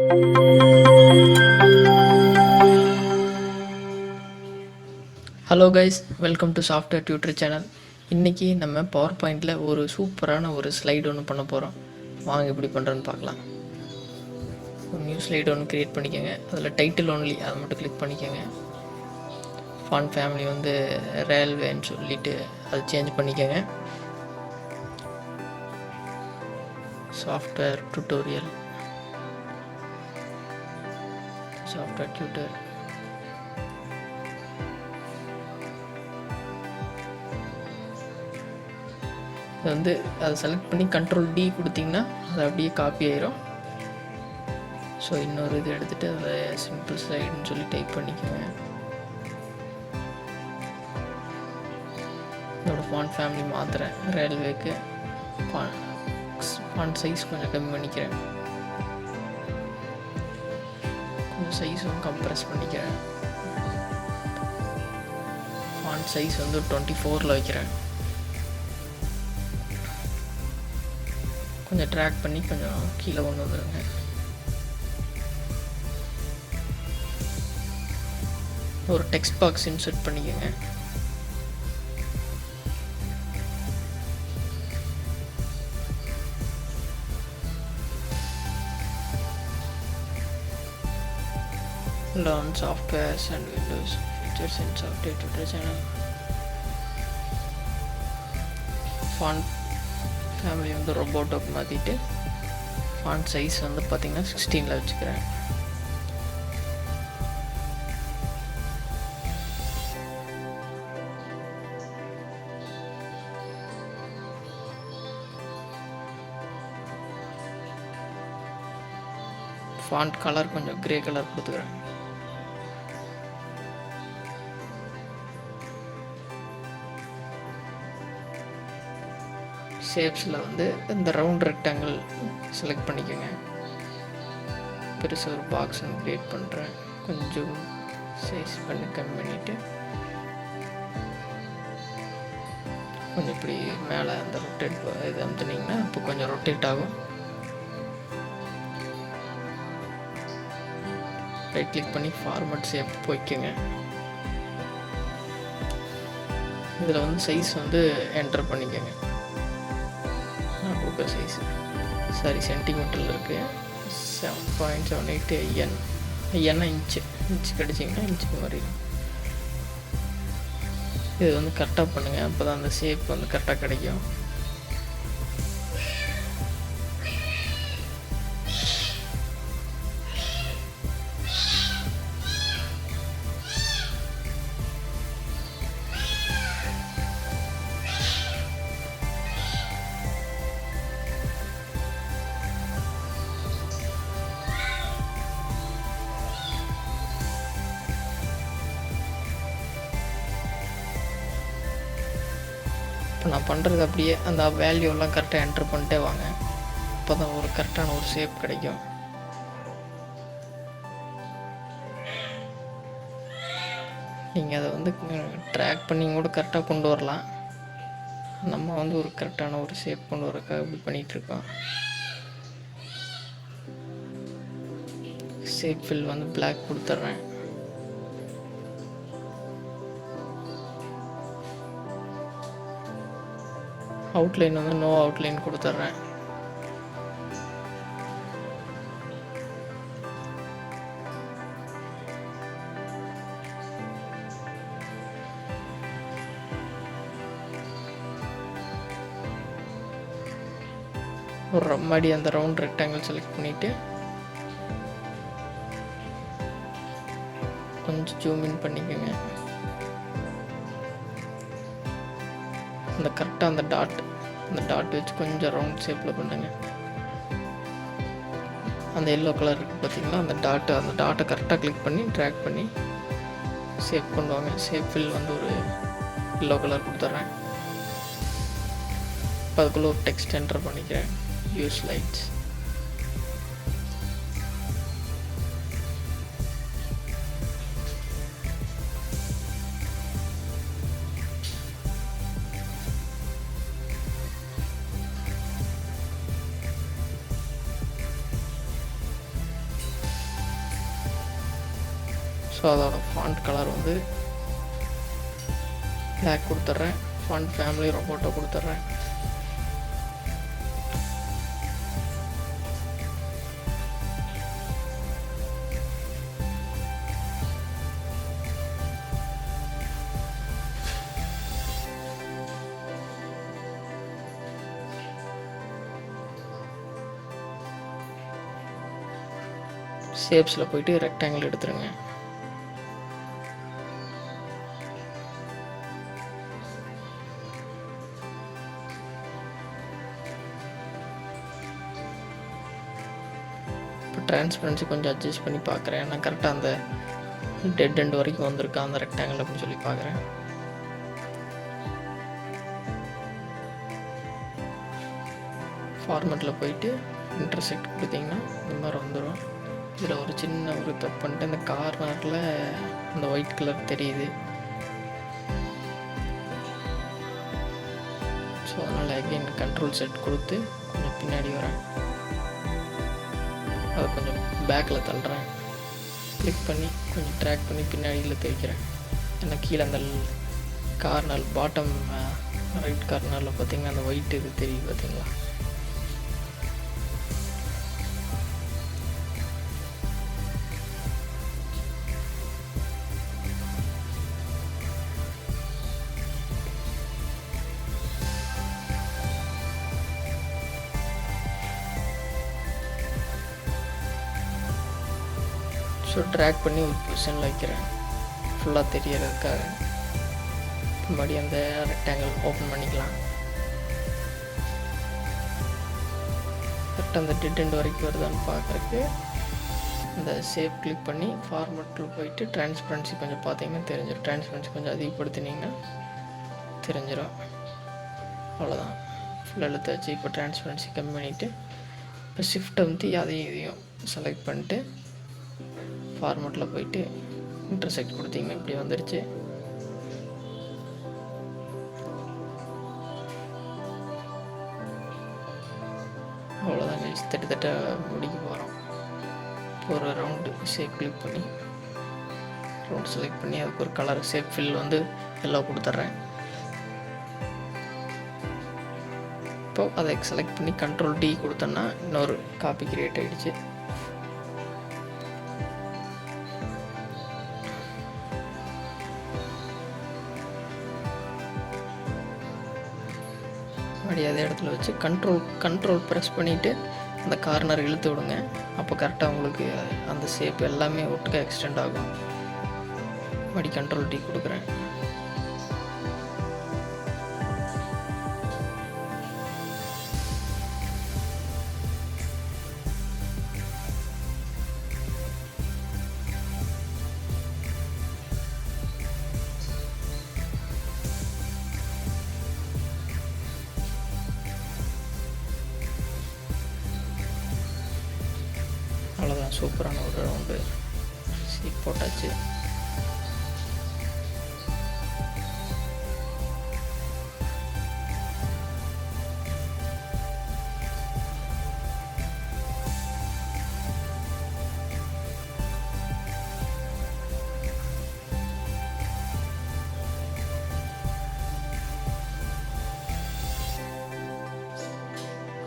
Hello guys, welcome to software tutor channel. இன்றைக்கி நம்ம power பாயிண்டில் ஒரு சூப்பரான ஒரு ஸ்லைடு ஒன்று பண்ண போகிறோம். வாங்க எப்படி பண்ணுறோன்னு பார்க்கலாம். ஒரு நியூ ஸ்லைடு ஒன்று க்ரியேட் பண்ணிக்கோங்க. அதில் டைட்டில் ஒன்லி அதை மட்டும் கிளிக் பண்ணிக்கோங்க. ஃபாண்ட் ஃபேமிலி வந்து ரயில்வேன்னு சொல்லிவிட்டு அதை சேஞ்ச் பண்ணிக்கோங்க. Software tutorial, software tutor. அது வந்து அதை செலக்ட் பண்ணி Ctrl+D கொடுத்திங்கன்னா அது அப்படியே காப்பி ஆயிரும். ஸோ இன்னொரு இது எடுத்துகிட்டு அதை சிம்பிள் ஸ்லைடுன்னு சொல்லி டைப் பண்ணிக்கோங்க. இதோட ஃபாண்ட் ஃபேமிலி மாற்றுறேன். ரயில்வேக்கு ஃபாண்ட் சைஸ் கொஞ்சம் கம்மி பண்ணிக்கிறேன். கொஞ்சம் சைஸும் கம்ப்ரெஸ் பண்ணிக்கிறேன். ஃபாண்ட் சைஸ் வந்து 24 வைக்கிறேன். கொஞ்சம் ட்ராக் பண்ணி கொஞ்சம் கீழே கொண்டு வந்துடுங்க. ஒரு டெக்ஸ்ட் பாக்ஸ் இன்சர்ட் பண்ணிக்கோங்க. Learn softwares and Windows features in software tutor channel. Font family வந்து ரோபோட்டோக்கு மாற்றிட்டு ஃபாண்ட் சைஸ் வந்து பார்த்திங்கன்னா 16 வச்சுக்கிறேன். ஃபாண்ட் கலர் கொஞ்சம் கிரே கலர் கொடுத்துக்கிறேன். ஷேப்ஸில் வந்து இந்த ரவுண்ட் ரெக்டாங்கிள் செலக்ட் பண்ணிக்கோங்க. பெருசாக ஒரு பாக்ஸ் ஒன்று க்ரியேட் பண்ணுறேன். கொஞ்சம் சைஸ் பண்ணி கம்மி பண்ணிவிட்டு கொஞ்சம் இப்படி மேலே அந்த ரொட்டேட் இது அமுத்துனீங்கன்னா இப்போ கொஞ்சம் ரொட்டேட் ஆகும். ரைட் கிளிக் பண்ணி ஃபார்மேட் ஷேப் போய்க்குங்க. இதில் வந்து சைஸ் வந்து என்டர் பண்ணிக்கோங்க. சைஸ் சென்டிமீட்டரில் இருக்குது. 7.78 IN. IN இன்ச்சு கிடச்சிங்கன்னா இன்ச்சுக்கு மாறிடும். இது வந்து கரெக்டாக பண்ணுங்கள். அப்போ தான் அந்த ஷேப் வந்து கரெக்டாக கிடைக்கும். இப்போ நான் பண்ணுறது அப்படியே அந்த வேல்யூலாம் கரெக்டாக என்ட்ரு பண்ணிட்டே வாங்க. அப்போ தான் ஒரு கரெக்டான ஒரு ஷேப் கிடைக்கும். நீங்கள் அதை வந்து ட்ராக் பண்ணி கூட கரெக்டாக கொண்டு வரலாம். நம்ம வந்து ஒரு கரெக்டான ஒரு ஷேப் கொண்டு வரக்காக இப்படி பண்ணிகிட்ருக்கோம். ஷேப் ஃபில் வந்து பிளாக் கொடுத்துட்றேன். அவுட்லைன் வந்து நோ அவுட்லைன் கொடுத்துட்றேன். ஒரு மாதிரி அந்த ரவுண்ட் ரெக்டாங்கிள் செலக்ட் பண்ணிவிட்டு கொஞ்சம் ஜூம் இன் பண்ணிக்கோங்க. அந்த கரெக்டாக அந்த டாட் வச்சு கொஞ்சம் ரவுண்ட் ஷேப்பில் பண்ணுங்க. அந்த எல்லோ கலர் இருக்குது பார்த்திங்களா, அந்த டாட்டை கரெக்டாக கிளிக் பண்ணி ட்ராக் பண்ணி ஷேப் கொண்டு வாங்க. ஷேப் ஃபில் வந்து ஒரு எல்லோ கலர் கொடுத்துட்றேன். இப்போ அதுக்குள்ளே ஒரு டெக்ஸ்ட் என்டர் பண்ணிக்கிறேன். Use lights. ஸோ அதோட ஃபாண்ட் கலர் வந்து பிளாக் கொடுத்துட்றேன். ஃபாண்ட் ஃபேமிலி ரொபோட்டோ கொடுத்துட்றேன். ஷேப்ஸில் போயிட்டு ரெக்டாங்கிள் எடுத்துருங்க. இப்போ டிரான்ஸ்பரன்சி கொஞ்சம் அட்ஜஸ்ட் பண்ணி பார்க்குறேன். நான் கரெக்டாக அந்த டெட் எண்ட் வரைக்கும் வந்திருக்கேன் அந்த ரெக்டாங்கிள் அப்படின்னு சொல்லி பார்க்குறேன். ஃபார்மேட்டில் போயிட்டு இன்டர்செக்ட் கொடுத்தீங்கன்னா இந்த மாதிரி வந்துடும். இதில் ஒரு சின்ன ஒரு தப்பு பண்ணிட்டு இந்த கார்னரில் அந்த ஒயிட் கலர் தெரியுது. ஸோ அதனால் அகெயின் கண்ட்ரோல் செட் கொடுத்து கொஞ்சம் பின்னாடி வரேன். அதை கொஞ்சம் பேக்கில் தள்ளுறேன். கிளிக் பண்ணி கொஞ்சம் ட்ராக் பண்ணி பின்னாடியில் தெரிக்கிறேன். ஏன்னா கீழே அந்த கார்னர் பாட்டம் ரைட் கார்னரில் பார்த்திங்கன்னா அந்த ஒயிட் இது தெரியுது பார்த்தீங்களா. ஸோ ட்ராக் பண்ணி ஒரு பொசிஷனில் வைக்கிறேன் ஃபுல்லாக தெரியறதுக்காக. மறுபடியும் அந்த ரெக்டாங்கிள் ஓப்பன் பண்ணிக்கலாம். கரெக்டாக அந்த டெட் எண்ட் வரைக்கும் வருதான்னு பார்க்குறதுக்கு இந்த ஷேப் கிளிக் பண்ணி ஃபார்மேட்டில் போயிட்டு டிரான்ஸ்பரன்சி கொஞ்சம் பார்த்தீங்கன்னா தெரிஞ்சிடும். டிரான்ஸ்பரன்சி கொஞ்சம் அதிகப்படுத்தினீங்கன்னா தெரிஞ்சிடும். அவ்வளோதான், ஃபுல்லாக எழுத்தாச்சு. இப்போ டிரான்ஸ்பரன்சி கம்மி பண்ணிவிட்டு இப்போ ஷிஃப்ட்டை வந்து அதையும் இதையும் செலக்ட் பண்ணிட்டு ஃபார்மேட்டில் போயிட்டு இன்டர்செக்ட் கொடுத்தீங்கன்னா இப்படி வந்துடுச்சு. அவ்வளோதான் கைஸ், தட்ட முடிக்க போகிறோம். இப்போ ஒரு ரவுண்டு ஷேப் கிளிக் பண்ணி ரவுண்ட் செலக்ட் பண்ணி அதுக்கு ஒரு கலர் ஷேப் ஃபில் வந்து எல்லோ கொடுத்துட்றேன். இப்போ அதை செலக்ட் பண்ணி கண்ட்ரோல் டி கொடுத்தோன்னா இன்னொரு காப்பி கிரியேட் ஆகிடுச்சு. மறுபடியும் அதே இடத்துல வச்சு கண்ட்ரோல் ப்ரெஸ் பண்ணிவிட்டு அந்த கார்னர் இழுத்து விடுங்க. அப்போ கரெக்டாக உங்களுக்கு அந்த ஷேப் எல்லாமே ஒட்டுக்க எக்ஸ்டெண்ட் ஆகும். மறுபடி கண்ட்ரோல் டி கொடுக்குறேன். அவ்வளோதான், சூப்பரான ஒரு ரவுண்டு ஷீட் போட்டாச்சு.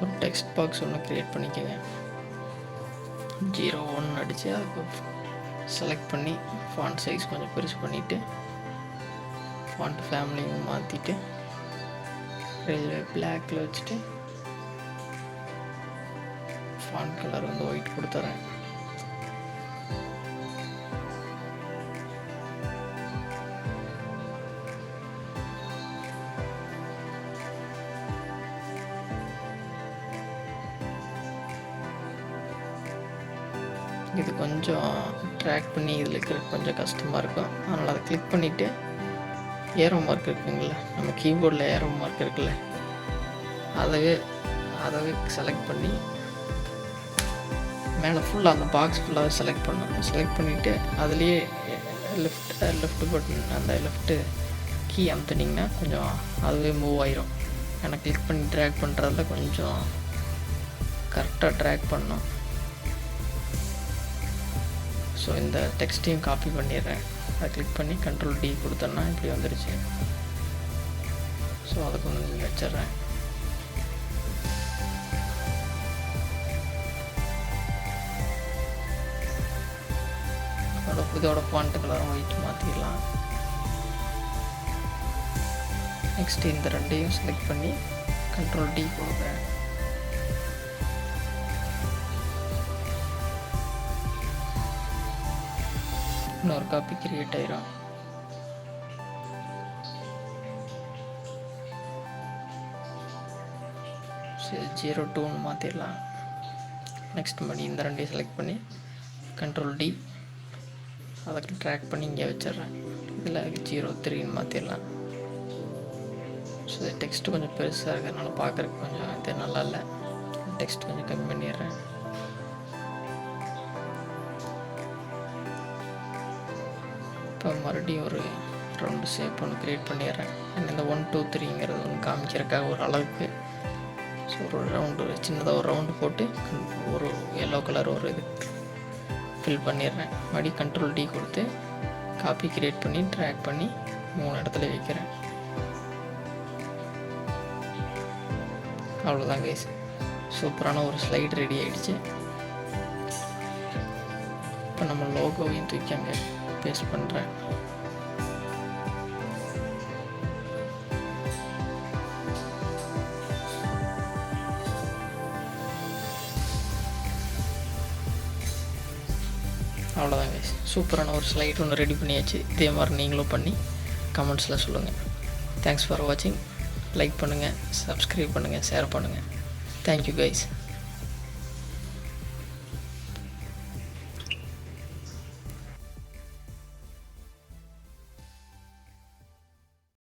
ஒரு டெக்ஸ்ட் பாக்ஸ் ஒன்று க்ரியேட் பண்ணிக்கோங்க. 01 அடித்து அதுக்கு செலக்ட் பண்ணி ஃபாண்ட் சைஸ் கொஞ்சம் பெருசு பண்ணிவிட்டு ஃபாண்ட் ஃபேமிலியும் மாற்றிட்டு பிளாக்கில் வச்சுட்டு ஃபாண்ட் கலர் வந்து ஒயிட் கொடுத்துறேன். இது கொஞ்சம் ட்ராக் பண்ணி இதில் இருக்கிறது கொஞ்சம் கஷ்டமாக இருக்கும். அதனால் அதை கிளிக் பண்ணிவிட்டு ஏரோ மார்க் இருக்குங்கள, நம்ம கீபோர்டில் ஏரோ மார்க் இருக்குல்ல, அதவே செலக்ட் பண்ணி மேலே ஃபுல்லாக அந்த பாக்ஸ் ஃபுல்லாகவே செலக்ட் பண்ணணும். செலக்ட் பண்ணிவிட்டு அதுலேயே லெஃப்ட் பட்டன் அந்த லெஃப்ட்டு கீ அமுத்துனிங்கன்னா கொஞ்சம் அதுவே மூவ் ஆயிரும். ஏன்னா கிளிக் பண்ணி ட்ராக் பண்ணுறதுல கொஞ்சம் கரெக்டாக ட்ராக் பண்ணணும். ஸோ இந்த டெக்ஸ்ட்டையும் காப்பி பண்ணிடுறேன். அதை கிளிக் பண்ணி கண்ட்ரோல் டி கொடுத்தேன்னா இப்படி வந்துடுச்சு. ஸோ அதை கொண்டு வந்து வச்சிட்றேன். இதோட ஃபாண்ட் கலரும் ஒயிட் மாற்றிடலாம். நெக்ஸ்ட்டு இந்த ரெண்டையும் செலக்ட் பண்ணி கண்ட்ரோல் டி கொடுக்குறேன். இன்னொரு காப்பி கிரியேட் ஆயிரும். சரி 02 மாற்றிடலாம். நெக்ஸ்ட் மணி இந்த ரெண்டையும் செலக்ட் பண்ணி கண்ட்ரோல் டி அதுக்கு ட்ராக் பண்ணி இங்கே வச்சிட்றேன். இதில் 03 மாற்றிடலாம். ஸோ இது டெக்ஸ்ட்டு கொஞ்சம் பெருசாக இருக்கிறதுனால பார்க்குறதுக்கு கொஞ்சம் இது நல்லா இல்லை. டெக்ஸ்ட் கொஞ்சம் கம்மி பண்ணிடுறேன். இப்போ மறுபடியும் ஒரு ரவுண்டு ஷேப் ஒன்று க்ரியேட் பண்ணிடுறேன். இந்த 1 2 3ங்கிறது ஒன்று காமிக்கிறதுக்காக ஒரு அளவுக்கு. ஸோ ஒரு ரவுண்டு சின்னதாக ஒரு ரவுண்டு போட்டு ஒரு எல்லோ கலர் ஒரு இது ஃபில் பண்ணிடுறேன். மறுபடியும் கண்ட்ரோல் டி கொடுத்து காப்பி கிரியேட் பண்ணி ட்ராக் பண்ணி 3 இடத்துல வைக்கிறேன். அவ்வளோதான் கைஸ், சூப்பரான ஒரு ஸ்லைடு ரெடி ஆகிடுச்சு. இப்போ நம்ம லோகோவையும் தூக்கி அங்கே பேஸ்ட் பண்ணுறேன். அவ்வளோதான் கைஸ், சூப்பரான ஒரு ஸ்லைட் ஒன்று ரெடி பண்ணியாச்சு. இதே மாதிரி நீங்களும் பண்ணி கமெண்ட்ஸில் சொல்லுங்கள். தேங்க்ஸ் ஃபார் வாட்சிங். லைக் பண்ணுங்கள், சப்ஸ்கிரைப் பண்ணுங்கள், ஷேர் பண்ணுங்கள். Thank you guys.